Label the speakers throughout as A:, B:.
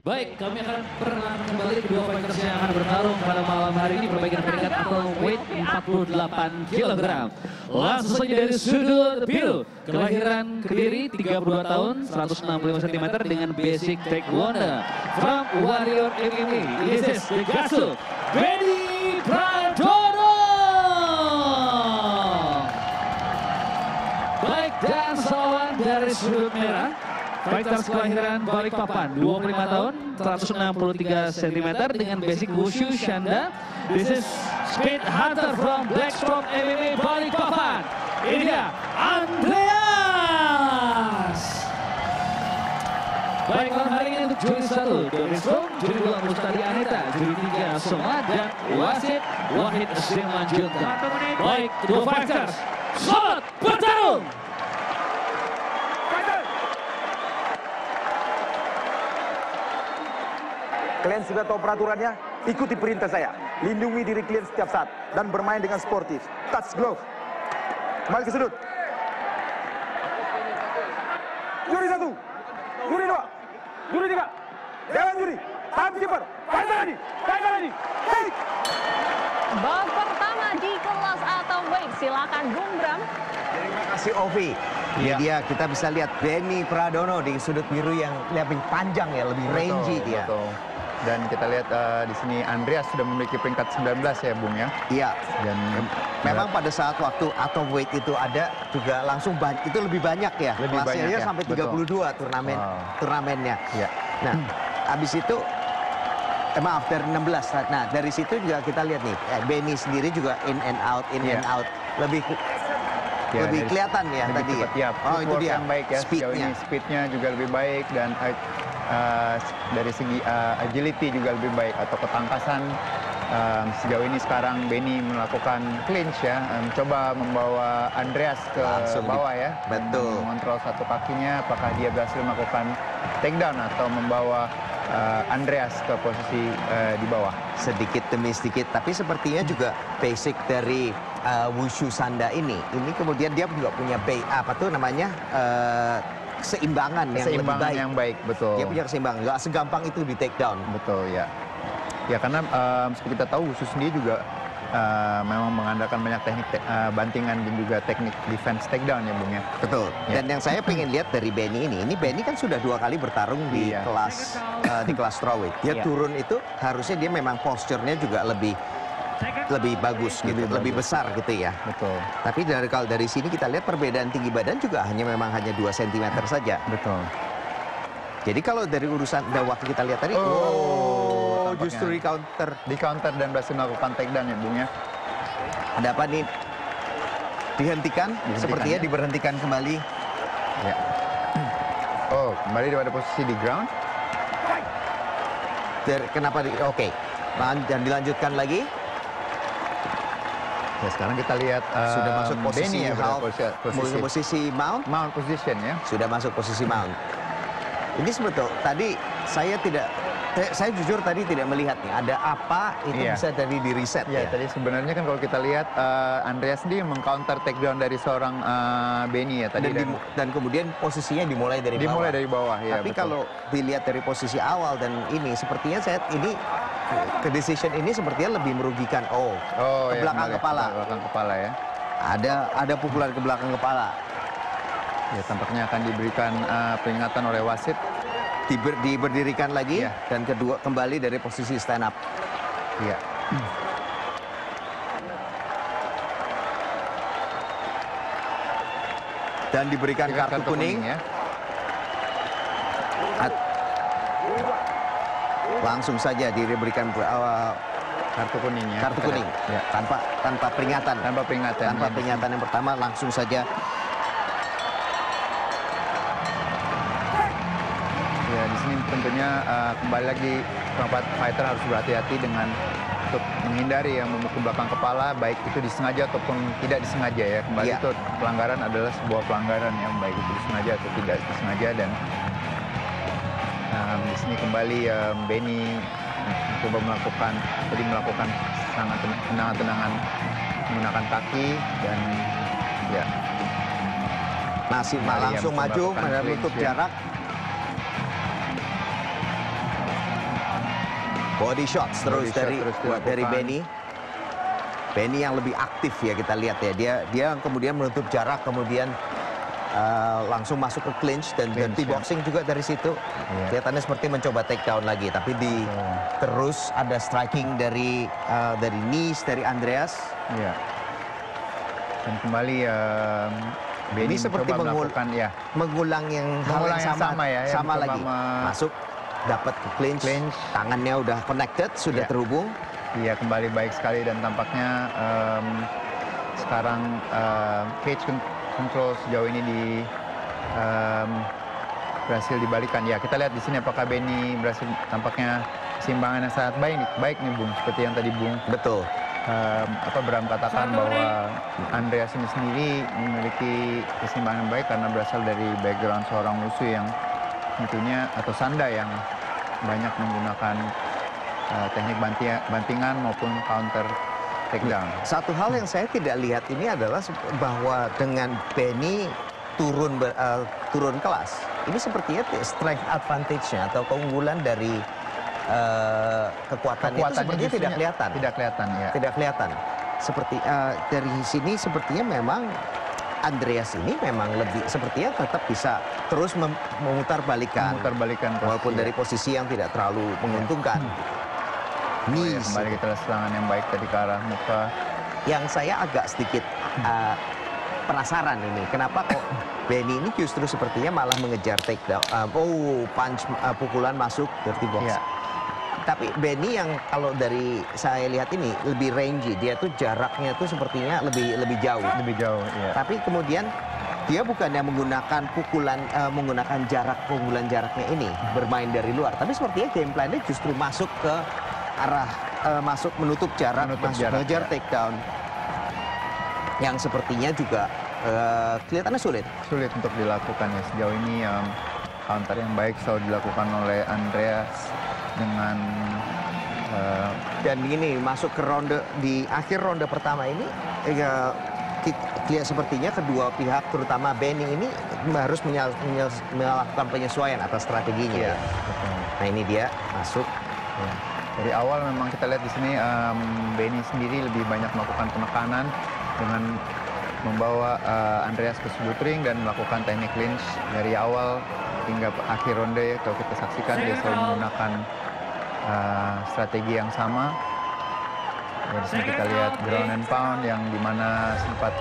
A: Baik, kami akan perkenalkan kembali kedua fighters yang akan bertarung pada malam hari ini perbaikan peringkat atau weight 48 kg. Langsung saja dari sudut biru, kelahiran Kediri, 32 tahun, 165 cm dengan basic taekwondo. From Warrior MMA, this is the Gasu, Benny Pradono. Baik, dan lawan dari sudut merah, fighters kelahiran Balikpapan, 25 tahun, 163 cm dengan basic wushu Shanda. This is Speed Hunter from Blackstroke MMA Balikpapan. Ini dia, Andreas. Baik, malam hari ini untuk juri 1, Doni Strong, juri 2, Mustadi Anita, juri 3, Soma, dan wasit Wahid Simanjunta. Baik, kedua fighters, selamat bertarung!
B: Kalian sudah tahu peraturannya? Ikuti perintah saya. Lindungi diri kalian setiap saat. Dan bermain dengan sportif. Touch glove. Kembali ke sudut. Juri 1. Juri 2. Juri 3. Dewan juri. Tahap keeper. Fighter lagi. Fighter lagi. Hey!
C: Babak pertama di kelas atau weight. Silakan Bung Bram.
D: Terima kasih Ovi. Ini dia, kita bisa lihat Benny Pradono di sudut biru yang lebih panjang ya, lebih rangy dia.
E: Betul. Dan kita lihat di sini Andreas sudah memiliki peringkat 19 ya Bung ya.
D: Iya.
E: Dan
D: memang pada saat waktu atau weight itu ada juga langsung itu lebih banyak ya.
E: Lebih
D: kelasnya
E: banyak ya,
D: sampai 32 turnamennya.
E: Iya.
D: Nah, habis itu maaf dari 16. Nah, dari situ juga kita lihat nih, Benny sendiri juga in and out, and out. Lebih kelihatan ya
E: lebih
D: tadi.
E: Cepat, ya.
D: Oh, itu dia.
E: Yang baik ya. Speednya juga lebih baik dan dari segi agility juga lebih baik atau ketangkasan. Sejauh ini sekarang Benny melakukan clinch ya, mencoba membawa Andreas ke bawah ya.
D: Betul.
E: Mengontrol satu kakinya, apakah dia berhasil melakukan takedown atau membawa Andreas ke posisi di bawah.
D: Sedikit demi sedikit, tapi sepertinya juga basic dari wushu Shanda ini kemudian dia juga punya keseimbangan yang lebih baik.
E: Yang baik, betul.
D: Dia punya keseimbangan, nggak segampang itu di take down.
E: Betul ya. Ya karena seperti kita tahu wushu sendiri juga memang mengandalkan banyak teknik bantingan dan juga teknik defense takedown ya Bung ya.
D: Betul.
E: Ya.
D: Dan yang saya pengen lihat dari Benny ini Benny kan sudah 2 kali bertarung di kelas strawweight. Dia turun itu harusnya dia memang posturnya juga lebih bagus gitu, lebih besar gitu ya.
E: Betul.
D: Tapi dari sini kita lihat perbedaan tinggi badan juga hanya 2 cm saja.
E: Betul.
D: Jadi kalau dari urusan waktu kita lihat tadi, justru di counter
E: dan berhasil melakukan takedown ya Bung ya.
D: Ada apa nih? Dihentikan sepertinya diberhentikan kembali.
E: Ya. Oh, kembali pada posisi di ground.
D: Kenapa? Oke. Dan dilanjutkan lagi.
E: Ya, sekarang kita lihat
D: sudah masuk posisi
E: Benny ya,
D: posisi mount.
E: Mount position ya.
D: Sudah masuk posisi mount. Ini sebetulnya tadi saya jujur tadi tidak melihat nih ada apa itu bisa tadi di reset ya.
E: Tadi sebenarnya kan kalau kita lihat Andreas sendiri mengcounter takedown dari seorang Benny ya tadi
D: dan kemudian posisinya dimulai dari
E: bawah ya.
D: Tapi kalau dilihat dari posisi awal dan ini sepertinya ke decision ini sepertinya lebih merugikan ke belakang kepala
E: ya.
D: Ada pukulan ke belakang kepala.
E: Ya, tampaknya akan diberikan peringatan oleh wasit.
D: Diberdirikan lagi dan kembali dari posisi stand up.
E: Iya.
D: Dan diberikan kartu kuning ya. Langsung saja diberikan
E: kartu kuning ya.
D: Kartu kuning. Ya. Tanpa peringatan.
E: Tanpa
D: peringatan yang pertama langsung saja.
E: Ya, di sini tentunya kembali lagi fighter harus berhati-hati untuk menghindari yang memukul belakang kepala, baik itu disengaja ataupun tidak disengaja ya. Kembali itu pelanggaran adalah sebuah pelanggaran yang baik itu disengaja atau tidak disengaja. Dan di sini kembali Benny coba melakukan tendangan menggunakan kaki dan ya
D: masih langsung maju menutup jarak. Body shots terus dari
E: dilakukan.
D: Benny. Benny yang lebih aktif ya, kita lihat ya. Dia kemudian menutup jarak, kemudian langsung masuk ke clinch dan T-boxing juga dari situ. Kelihatannya seperti mencoba take down lagi, tapi terus ada striking dari knees dari Andreas.
E: Iya. Dan kembali Benny
D: Ini seperti
E: melakukan
D: mengulang hal yang sama
E: ya,
D: sama lagi. Masuk, dapat ke clinch, tangannya udah connected, sudah terhubung.
E: Iya, kembali baik sekali dan tampaknya sekarang cage control sejauh ini berhasil dibalikan. Ya, kita lihat di sini apakah Benny berhasil, tampaknya keseimbangan yang sangat baik nih Bung, seperti yang tadi Bung.
D: Betul.
E: Bram katakan bahwa Andreas ini sendiri memiliki keseimbangan yang baik karena berasal dari background seorang musuh yang tentunya atau Sanda yang banyak menggunakan teknik bantingan maupun counter takedown.
D: Satu hal yang saya tidak lihat ini adalah bahwa dengan Benny turun kelas, ini sepertinya strength advantage-nya atau keunggulan dari kekuatan itu sepertinya tidak kelihatan.
E: Tidak kelihatan, ya.
D: Tidak kelihatan. Seperti dari sini sepertinya memang Andreas ini memang lebih sepertinya tetap bisa terus memutarbalikkan walaupun dari posisi yang tidak terlalu menguntungkan.
E: Kembali kita lihat serangan yang baik tadi ke arah muka.
D: Yang saya agak sedikit penasaran ini, kenapa kok Benny ini justru sepertinya malah mengejar takedown. Pukulan masuk dirty box. Tapi Benny yang kalau dari saya lihat ini lebih rangy, dia tuh jaraknya tuh sepertinya lebih jauh.
E: Lebih jauh, iya.
D: Tapi kemudian dia bukannya menggunakan menggunakan keunggulan jaraknya ini bermain dari luar, tapi sepertinya game plan-nya justru masuk ke arah menutup jarak, mengejar takedown yang sepertinya juga kelihatannya sulit
E: untuk dilakukan ya. Sejauh ini counter yang baik selalu dilakukan oleh Andreas dengan
D: dan ini masuk ke ronde di akhir ronde pertama ini sepertinya kedua pihak terutama Benny ini harus melakukan penyesuaian atas strateginya. Nah ini dia masuk.
E: Dari awal memang kita lihat di sini Benny sendiri lebih banyak melakukan penekanan dengan membawa Andreas ke sudut ring dan melakukan teknik clinch dari awal hingga akhir ronde. Kalau kita saksikan dia selalu menggunakan strategi yang sama. Di sini kita lihat ground and pound yang dimana sempat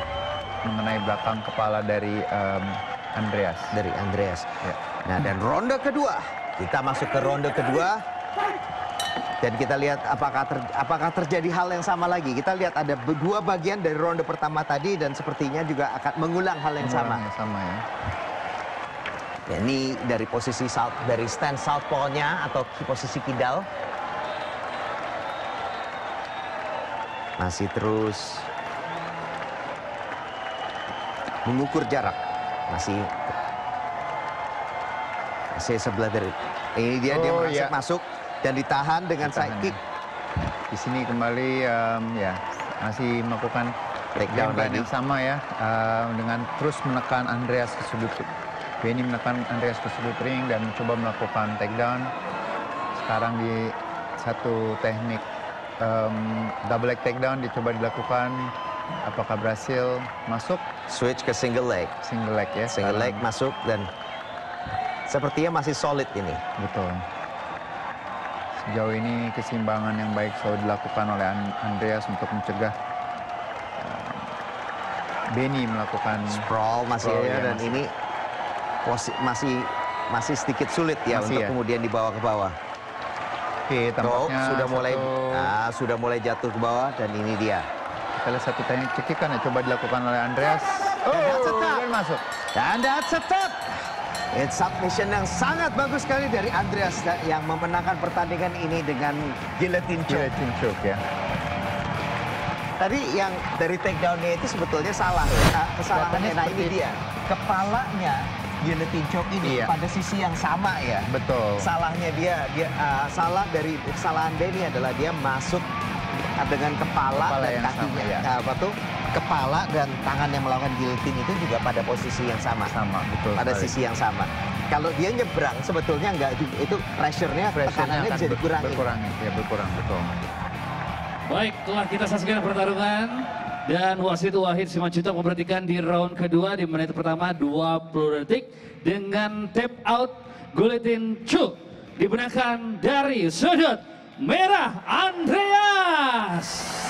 E: mengenai belakang kepala dari Andreas.
D: Nah dan ronde kedua, kita masuk ke ronde kedua. Dan kita lihat apakah terjadi hal yang sama lagi. Kita lihat ada dua bagian dari ronde pertama tadi dan sepertinya juga akan mengulang hal yang sama.
E: Ya.
D: Ya, ini dari posisi dari stand southpaw-nya atau posisi kidal. Masih terus mengukur jarak. Masih sebelah dari ini dia masuk dan ditahan dengan side kick.
E: Di sini kembali masih melakukan
D: takedown
E: yang sama ya, dengan terus menekan Andreas ke sudut. Benny menekan Andreas ke sudut ring dan mencoba melakukan takedown. Sekarang di satu teknik double leg takedown dicoba dilakukan. Apakah berhasil masuk?
D: Switch ke single leg.
E: Single leg ya.
D: Single leg masuk dan sepertinya masih solid ini.
E: Betul. Sejauh ini keseimbangan yang baik selalu dilakukan oleh Andreas untuk mencegah Benny melakukan
D: sprawl dan ini masih sedikit sulit ya untuk kemudian dibawa ke bawah.
E: Oke, tampaknya
D: sudah mulai jatuh ke bawah dan ini dia.
E: Kita lihat satu teknik cekikan yang coba dilakukan oleh Andreas. Dan masuk.
D: Dan that's a tap. It's submission yang sangat bagus sekali dari Andreas yang memenangkan pertandingan ini dengan guillotine choke.
E: Guillotine choke ya.
D: Tadi yang dari takedown-nya itu sebetulnya salah. Kesalahannya, nah ini dia. Kepalanya guillotine choke ini pada sisi yang sama ya.
E: Betul.
D: Salahnya salah dari kesalahan Benny adalah dia masuk dengan kepala dan kakinya. Kepala dan tangan yang melakukan guillotine itu juga pada posisi yang sama.
E: Betul.
D: Pada sisi yang sama. Kalau dia nyebrang sebetulnya enggak, itu pressure-nya, tekanannya bisa dikurangi.
E: Berkurang, betul.
A: Baik, telah kita saksikan pertarungan. Dan wasit Wahid Simanjuntak memperhatikan di round kedua di menit pertama 20 detik dengan tap out Gulitin Chu dibenarkan dari sudut merah Andreas.